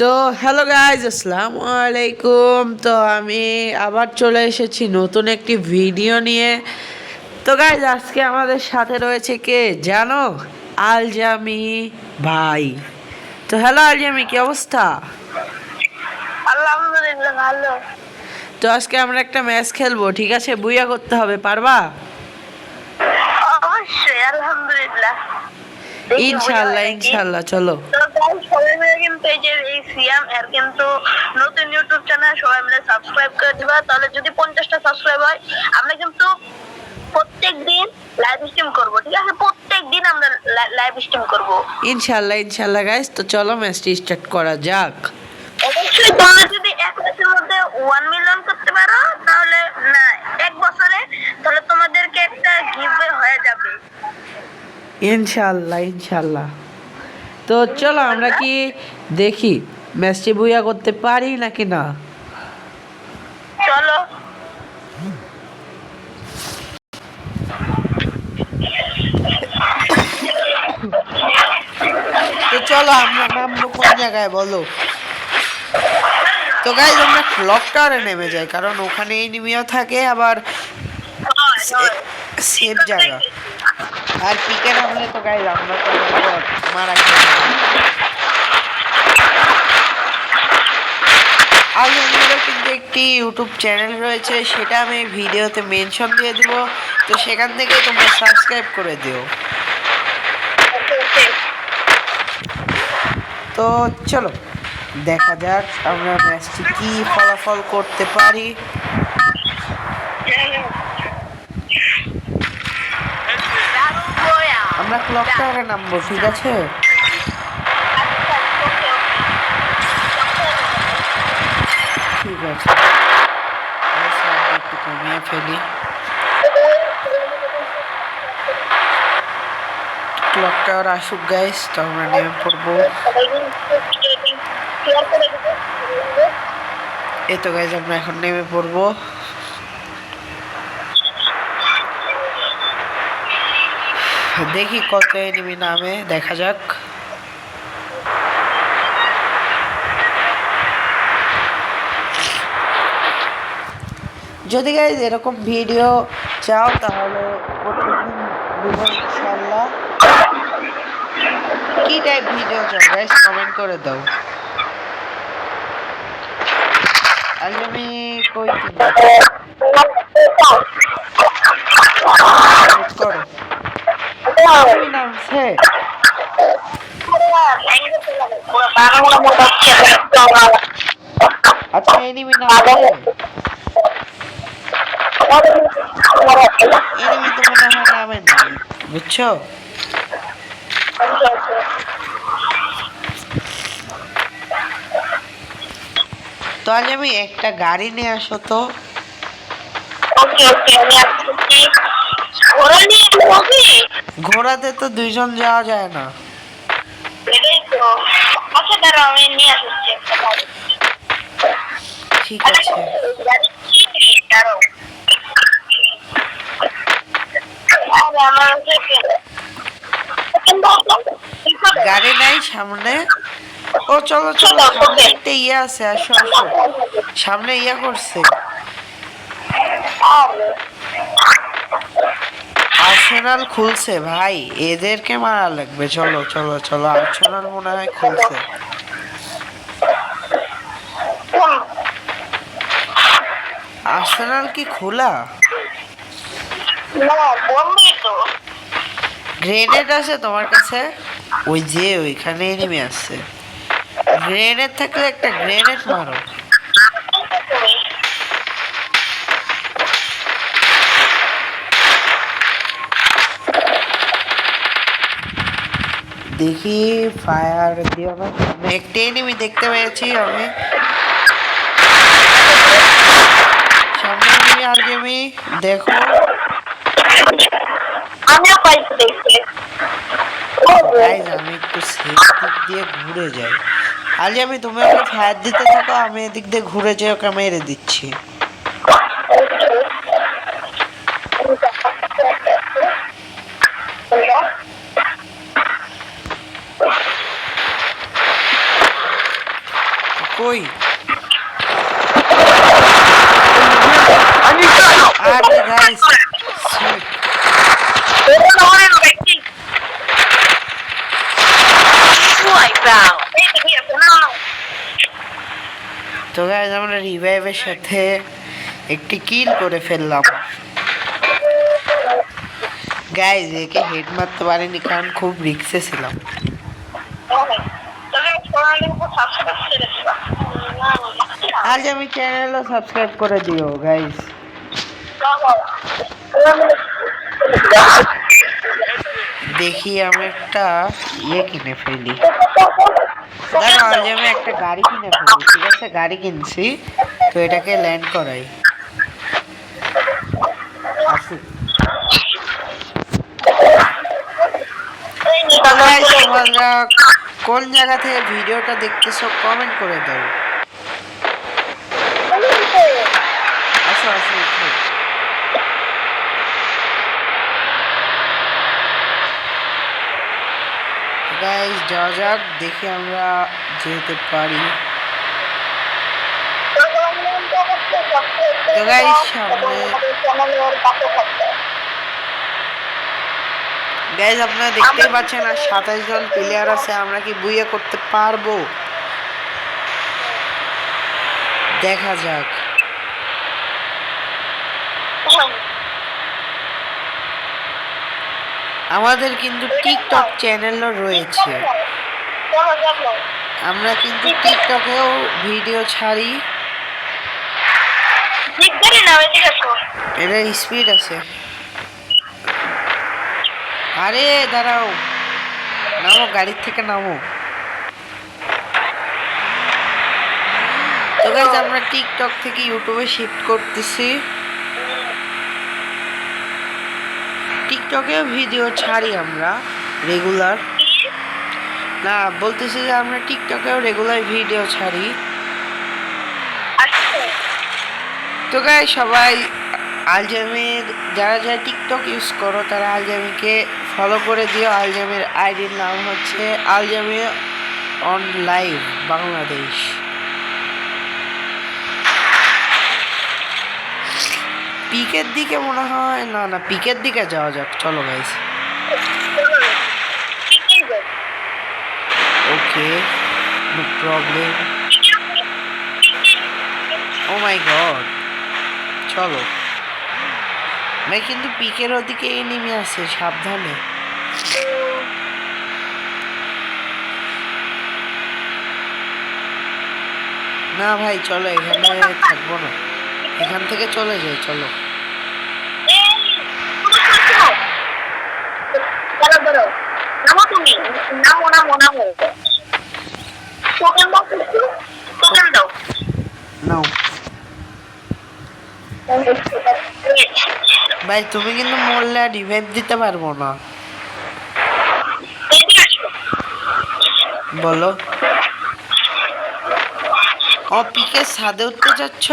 তো hello guys, আসসালামু আলাইকুম। তো আমি আবার চলে এসেছি নতুন একটি ভিডিও নিয়ে। তো গাইজ, আজকে আমাদের সাথে রয়েছে কে জানো? আলজামি ভাই। তো হ্যালো আলজামি, কি অবস্থা? আলহামদুলিল্লাহ ভালো। তো আজকে আমরা একটা ম্যাচ খেলবো, ঠিক আছে? বুইয়া করতে হবে, পারবা? অবশ্যই আলহামদুলিল্লাহ। ইনশাল্লাহ ইনশাল্লাহ, চলো। তো গাইস, সবাই মিলে কিন্তু এই সিয়াম এর কিন্তু নতুন ইউটিউব চ্যানেল, সবাই মিলে সাবস্ক্রাইব করে দিবা। তাহলে যদি 50টা সাবস্ক্রাইব হয়, আমরা কিন্তু প্রত্যেকদিন লাইভ স্ট্রিম করব, ঠিক আছে? প্রত্যেকদিন আমরা লাইভ স্ট্রিম করব ইনশাল্লাহ ইনশাল্লাহ গাইজ। তো চলো ম্যাচটি স্টার্ট করা যাক। অবশ্যই তোমরা যদি এক মাসের মধ্যে 1 মিলিয়ন করতে পারো, তাহলে না, এক বছরে, তাহলে তোমাদেরকে একটা গিভওয়ে হয়ে যাবে। ইনশাল্লাহ ইনশাল্লাহ। তো চলো আমরা কি দেখি ম্যাচটি বুইয়া করতে পারি নাকি না। চলো। তো চলো আমরা নামবো কোন জায়গায় বলো? তো গাইজ, আমরা ক্লক টাওয়ারে নেমে যাই, কারণ ওখানে এনিমিও থাকে, আবার সেফ জায়গা। আর পিকে নামলে তো গাইজ আমরা তো মারা খেয়ে আমাদের কিন্তু একটি ইউটিউব চ্যানেল রয়েছে, সেটা আমি ভিডিওতে মেনশন দিয়ে দিব। তো সেখান থেকে তোমরা সাবস্ক্রাইব করে দিও। তো চলো দেখা যাক আমরা ম্যাচটি কি ফলাফল করতে পারি। আমরা ক্লক টাওয়ারে নামবো, ঠিক আছে? ঠিক আছে, একটু কমিয়ে ফেলি। ক্লক টাওয়ার আসুক গাইস, তো আমরা নেমে পড়বো। এই তো গাইস, আমরা এখন নেমে পড়বো। দেখি কত এনিমি নামে, দেখা যাক। যদি গাইস এরকম ভিডিও চাও তাহলে প্রত্যেকদিন দিব ইনশাআল্লাহ। কি টাইপ ভিডিও চাও গাইস, কমেন্ট করে দাও। আজ আমি কই করো নামছে। আচ্ছা, এনিমি নামছে। এনিমি তো মনে হয় নামে না, বুঝছো? তো আজ আমি একটা গাড়ি নিয়ে আসো তো। ঘোড়াতে তো দুইজন যাওয়া যায় না। ঠিক আছে, গাড়ি নাই সামনে। ও চলো চলো, সামনে একটা ইয়ে আছে, আসো আসো। সামনে ইয়ে করছে, আর্সেনাল খুলছে ভাই, এদেরকে মারা লাগবে। চলো চলো চলো, আর্সেনাল মনে হয় খুলছে। আর্সেনাল কি খোলা? গ্রেনেড আছে তোমার কাছে? ওই যে ওইখানে এনিমি আছে। গ্রেনেড থাকলে একটা গ্রেনেড মারো। দেখি, ফায়ার দিও না। একটা এনিমি দেখতে পেয়েছি আমি সামনে। এনিমি আর গেমি দেখো। আমিও পাইছি দেখছি। গাইস, আমি একটু সেফ দিক দিয়ে ঘুরে যাই। আজ আমি তুমি ওকে ফায়ার দিতে থাকো, আমি এদিক দিয়ে ঘুরে যাই, ওকে মেরে দিচ্ছি। কই I need help. আরে গাইস তো গাইস আমরা রিভাইভের সাথে একটি কিল করে ফেললাম গাইস একে হেড মারতে পারিনি কারণ খুব রিস্কে ছিলাম আজ আমি চ্যানেলও সাবস্ক্রাইব করে দিও গাইস দেখি আমি একটা কিনে ফেলি দেখো আজ আমি একটা গাড়ি কিনে ফেলি ঠিক আছে গাড়ি কিনছি তো এটাকে ল্যান্ড করাই আসুক তোমরা কোন জায়গা থেকে ভিডিওটা দেখতেছো কমেন্ট করে দাও আসো আসো উঠো গাইস যাওয়া যাক দেখি আমরা যেতে পারি তো গাইস গাইস আপনারা দেখতেই পাচ্ছেন আর 27 জন প্লেয়ার আছে আমরা কি বুইয়া করতে পারবো দেখা যাক আমাদের কিন্তু টিকটক চ্যানেলও রয়েছে আমরা কিন্তু টিকটকেও ভিডিও ছাড়ি এটা স্পিড আছে আরে দাঁড়াও নামো গাড়ির থেকে নামো তো গাইস আমরা টিকটক থেকে ইউটিউবে শিফট করতেছি টিকটকেও ভিডিও ছাড়ি আমরা রেগুলার না বলতেছি যে আমরা টিকটকেও রেগুলার ভিডিও ছাড়ি তো গাইস সবাই আলজামির যারা যারা টিকটক ইউজ করো তারা আলজামিকে ফলো করে দিও আলজামির আইডির নাম হচ্ছে আলজামি অন লাইভ বাংলাদেশ পিকের দিকে মনে হয় না পিকের দিকে যাওয়া যাক চলো গাইস ওকে নো প্রবলেম ও মাই গড চলো ভাই কিন্তু পিকের ওদিকে এনিমি আছে সাবধানে না ভাই চলো এখানে থাকবো না এখান থেকে চলে যাই চলো নাও ভাই তুমি কিন্তু মরলে রিভাইভ দিতে পারবো না বলো ও পিকে ছাদে উঠতে যাচ্ছ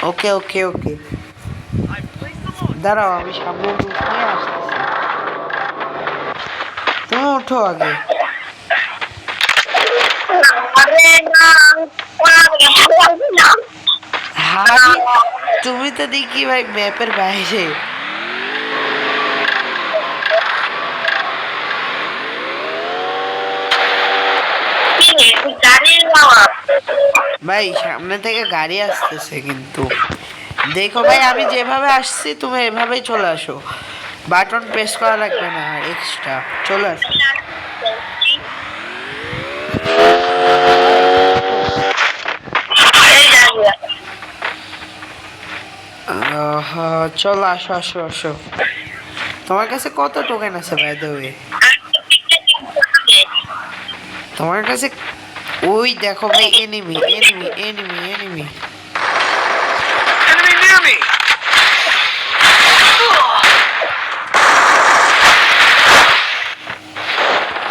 ওকে ওকে ওকে দাঁড়াও আমি সামনে উঠে আসতেছি তুমি ওঠো আগে তুমি তো দেখি ভাই ম্যাপের বাইরে ভাই সামনে থেকে গাড়ি আসতেছে কিন্তু দেখো ভাই আমি যেভাবে আসছি তুমি এভাবেই চলে আসো বাটন প্রেস করা লাগবে না আর এক্সট্রা চলে আসো চলো আসো আসো আসো তোমার কাছে কত টোকেন আছে বাই দ্য ওয়ে তোমার কাছে ওই দেখো ভাই এনিমি এনিমি এনিমি এনিমি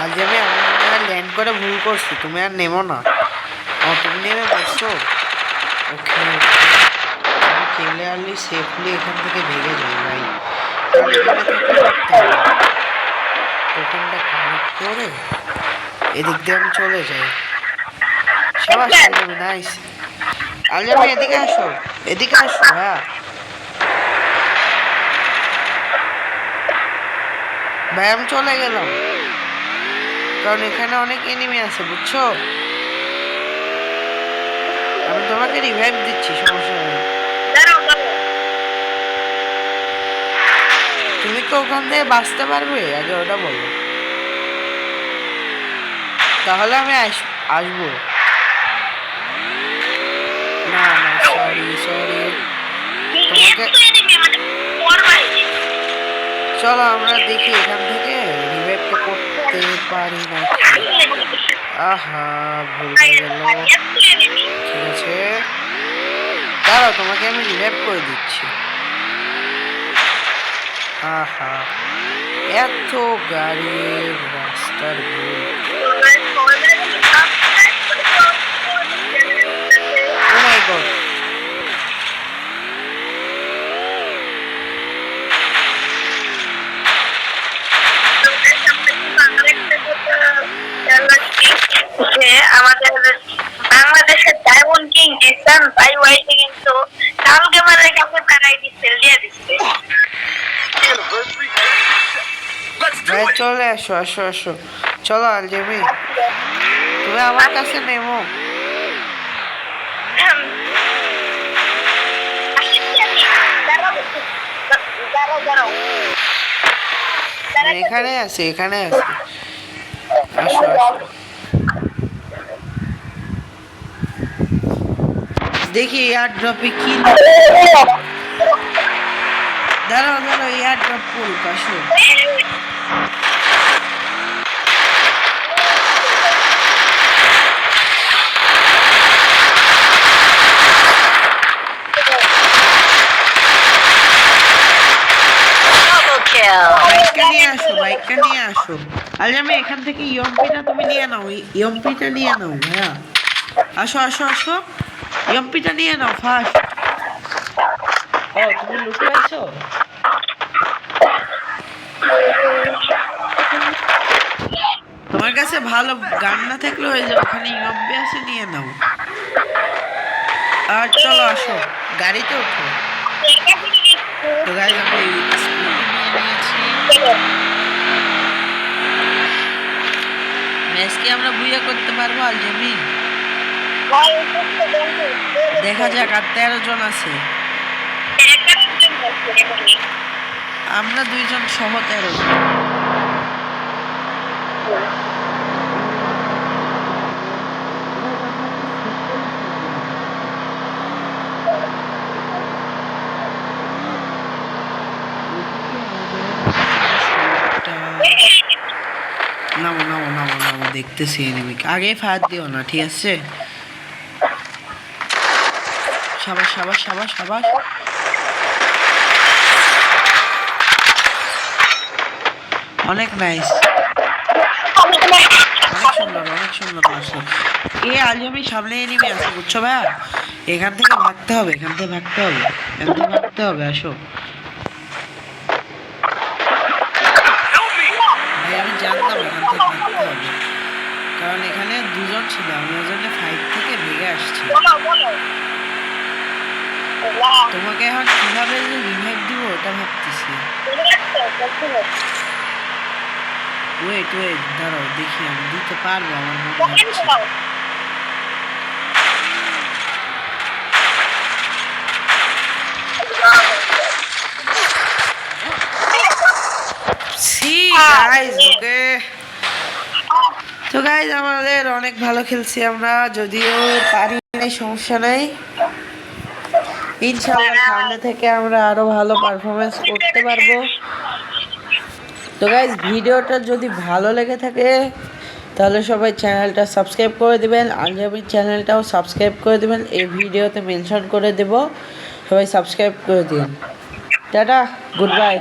আজ আমি ল্যান্ড করে ভুল করছি তুমি আর নেমো না ও তুমি নেমে বসছো ওকে আমি ক্লিয়ারলি সেফলি এখান থেকে ভেঙে যাই ভাই টোকেনটা কালেক্ট করে এদিক দিয়ে আমি চলে যাই। সবাই আলজামি নাইস। আলজামি এদিকে আসো, এদিকে আসো। হ্যাঁ ভাই আমি চলে গেলাম, কারণ এখানে অনেক এনিমি আছে বুঝছো। আমি তোমাকে রিভাইভ দিচ্ছি, সমস্যা নেই। তুমি তো ওখান থেকে বাঁচতে পারবে, আগে ওটা বলো, তাহলে আমি আসবো। না না সরি সরি, তোমাকে চলো আমরা দেখি এখান থেকে রিভাইভটা করতে পারি না। আহা ভুল হয়ে গেল। ঠিক আছে দাঁড়াও, তোমাকে আমি রিভাইভ করে দিচ্ছি। আহা এত গাড়ির রাস্তার ভুল। Oh my God. আমাদের বাংলাদেশের ডায়মন্ড কিং জিসান ভাই ওয়াইটি কিন্তু কালকে মানে কাউকে টাকাই দিচ্ছে, দিয়ে দিচ্ছে। ভাই চলে আসো আসো আসো, চলো আলজামি তুমি আমার কাছে নেমো। এখানে আছে এখানে আছে, আসো আসো। দেখি এয়ার ড্রপে কি। দাঁড়াও দাঁড়াও, এয়ার ড্রপ করুক, আসো। বাইকটা নিয়ে আসো, বাইকটা নিয়ে আসো। আলজামি এখান থেকে ইয়ম্পিটা তুমি নিয়ে নাও, ইয়ম্পিটা নিয়ে নাও ভাইয়া। আসো আসো আসো, ইয়ম্পিটা নিয়ে নাও ফার্স্ট। ও তুমি লুটে আছো। তোমার কাছে ভালো গান না থাকলে হয়ে যাবে, ওখানে ইয়ম্পি আছে, নিয়ে নাও। আর চলো আসো, গাড়িতে ওঠো। তো গাইস আমি স্কুটি নিয়ে নিয়েছি। ম্যাচ কি আমরা বুইয়া করতে পারবো আলজামি? দেখা যাক, আর 13 জন আছে, আমরা 2 জন সহ 13 জন। নামো নামো নামো নামো, দেখতেছি এনিমিকে। আগে ফায়ার দিও না, ঠিক আছে? সাবাস সাবাস সাবাস সাবাস। অনেক নাইস, অনেক সুন্দর অনেক সুন্দর আসো। এ আলজামি সামনে এনিমি আছে বুঝছো ভাইয়া, এখান থেকে ভাগতে হবে, এখান থেকে ভাগতে হবে, এখান থেকে ভাগতে হবে। আসো আমি জানতাম এখান থেকে ভাগতে হবে, কারণ এখানে 2 জন ছিল, আমি ওই জন্য ফাইট থেকে ভেগে আসছি। তোমাকে এখন কিভাবে রিভাইভ দিব ওটা ভাবতেছি। ওয়েট ওয়েট দাঁড়াও, দেখি আমি দিতে পারবো, আমার মনে হচ্ছে। তো গাইজ আমাদের অনেক ভালো খেলছি আমরা, যদিও পারি নাই, সমস্যা নাই। ইনশাআল্লাহ সামনে থেকে আমরা আরো ভালো পারফরমেন্স করতে পারবো। তো গাইজ ভিডিওটা যদি ভালো লেগে থাকে তাহলে সবাই চ্যানেলটা সাবস্ক্রাইব করে দিবেন, আলজামির চ্যানেলটাও সাবস্ক্রাইব করে দিবেন, এই ভিডিওতে মেনশন করে দেব, সবাই সাবস্ক্রাইব করে দিন। Tata, good bye.